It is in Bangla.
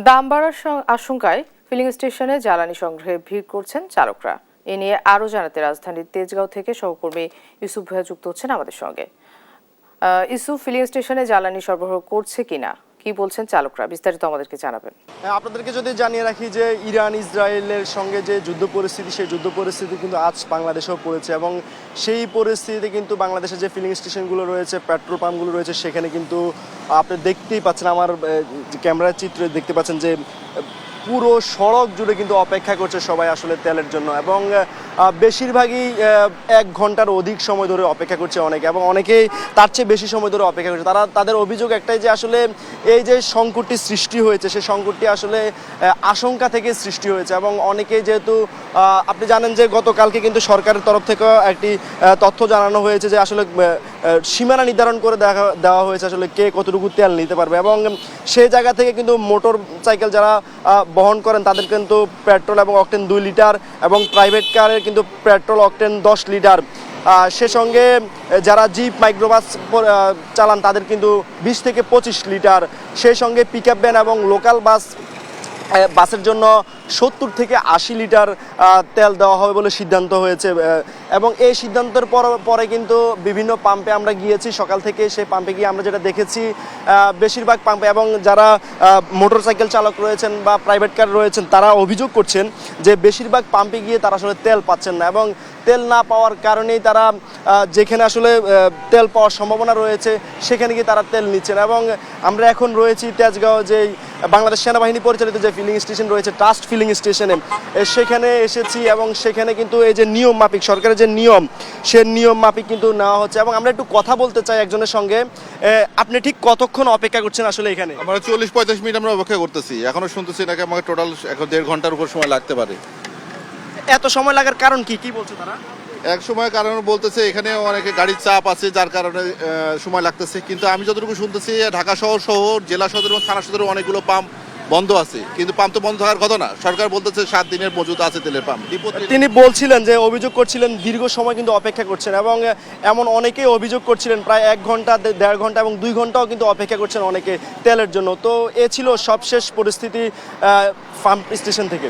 দাম বাড়ার আশঙ্কায় ফিলিং স্টেশনে জ্বালানি সংগ্রহে ভিড় করছেন চালকরা। এ নিয়ে আরও জানাতে রাজধানীর তেজগাঁও থেকে সহকর্মী ইউসুফ ভাইয়া যুক্ত হচ্ছেন আমাদের সঙ্গে। ইউসুফ, ফিলিং স্টেশনে জ্বালানি সরবরাহ করছে কিনা, কি বলছেন চালকরা, বিস্তারিত আমাদেরকে জানাবেন। আপনাদেরকে যদি জানিয়ে রাখি যে ইরান ইসরায়েলের সঙ্গে যে যুদ্ধ পরিস্থিতি, সেই যুদ্ধ পরিস্থিতি কিন্তু আজ বাংলাদেশেও পড়েছে এবং সেই পরিস্থিতিতে কিন্তু বাংলাদেশের যে ফিলিং স্টেশনগুলো রয়েছে, পেট্রোল পাম্পগুলো রয়েছে, সেখানে কিন্তু আপনি দেখতেই পাচ্ছেন, আমার ক্যামেরার চিত্রে দেখতে পাচ্ছেন যে পুরো সড়ক জুড়ে কিন্তু অপেক্ষা করছে সবাই আসলে তেলের জন্য এবং বেশিরভাগই 1 ঘন্টার অধিক সময় ধরে অপেক্ষা করছে অনেকে, এবং অনেকেই তার চেয়ে বেশি সময় ধরে অপেক্ষা করছে। তাদের অভিযোগ একটাই যে আসলে এই যে সংকটটি সৃষ্টি হয়েছে, সেই সংকটটি আসলে আশঙ্কা থেকে সৃষ্টি হয়েছে এবং অনেকেই যেহেতু আপনি জানেন যে গতকালকে কিন্তু সরকারের তরফ থেকে একটি তথ্য জানানো হয়েছে যে আসলে সীমানা নির্ধারণ করে দেওয়া হয়েছে আসলে কে কতটুকু তেল নিতে পারবে, এবং সেই জায়গা থেকে কিন্তু মোটর সাইকেল যারা বহন করেন তাদের কিন্তু পেট্রোল এবং অকটেন 2 লিটার এবং প্রাইভেট কারের কিন্তু পেট্রোল অকটেন 10 লিটার, সে সঙ্গে যারা জিপ মাইক্রোবাস চালান তাদের কিন্তু 20 থেকে 25 লিটার, সেই সঙ্গে পিকআপ ভ্যান এবং লোকাল বাসের জন্য 70 থেকে 80 লিটার তেল দেওয়া হবে বলে সিদ্ধান্ত হয়েছে। এবং এই সিদ্ধান্তের পরে কিন্তু বিভিন্ন পাম্পে আমরা গিয়েছি সকাল থেকে, সেই পাম্পে গিয়ে আমরা যেটা দেখেছি বেশিরভাগ পাম্পে, এবং যারা মোটরসাইকেল চালক রয়েছেন বা প্রাইভেট কার রয়েছেন তারা অভিযোগ করছেন যে বেশিরভাগ পাম্পে গিয়ে তারা আসলে তেল পাচ্ছেন না, এবং তেল না পাওয়ার কারণেই তারা যেখানে আসলে তেল পাওয়ার সম্ভাবনা রয়েছে সেখানে গিয়ে তারা তেল নিচ্ছেন। এবং আমরা এখন রয়েছি তেজগাঁও, যে বাংলাদেশ সেনাবাহিনী পরিচালিত যে ফিলিং স্টেশন রয়েছে, ট্রাস্ট ফিলিং স্টেশনে, সেখানে এসেছি এবং সেখানে কিন্তু এই যে নিয়ম মাফিক সরকারের যে নিয়ম, সে নিয়ম মাফিক কিন্তু নেওয়া হচ্ছে। এবং আমরা একটু কথা বলতে চাই একজনের সঙ্গে। আপনি ঠিক কতক্ষণ অপেক্ষা করছেন আসলে এখানে? আমরা 40-45 মিনিট আমরা অপেক্ষা করতেছি, এখনো শুনতেছি নাকি আমাকে টোটাল 1.5 ঘন্টার উপর সময় লাগতে পারে। এত সময় লাগার কারণ কি বলছে তারা? এক সময় কারণ বলতেছে এখানে অনেকে গাড়ির চাপ আছে যার কারণে সময় লাগতেছে, কিন্তু আমি যতটুকু শুনতেছি ঢাকা শহর জেলা সদর এবং থানা সদর অনেকগুলো পাম্প বন্ধ আছে, কিন্তু পাম্প তো বন্ধ থাকার কথা না। সরকার বলতেছে 7 দিনের মজুদ আছে তেলের পাম্প। তিনি বলছিলেন যে অভিযোগ করছিলেন দীর্ঘ সময় কিন্তু অপেক্ষা করছেন, এবং এমন অনেকেই অভিযোগ করছিলেন প্রায় 1 ঘন্টা, 1.5 ঘন্টা এবং 2 ঘন্টাও কিন্তু অপেক্ষা করছেন অনেকে তেলের জন্য। তো এ ছিল সবশেষ পরিস্থিতি পাম্প স্টেশন থেকে।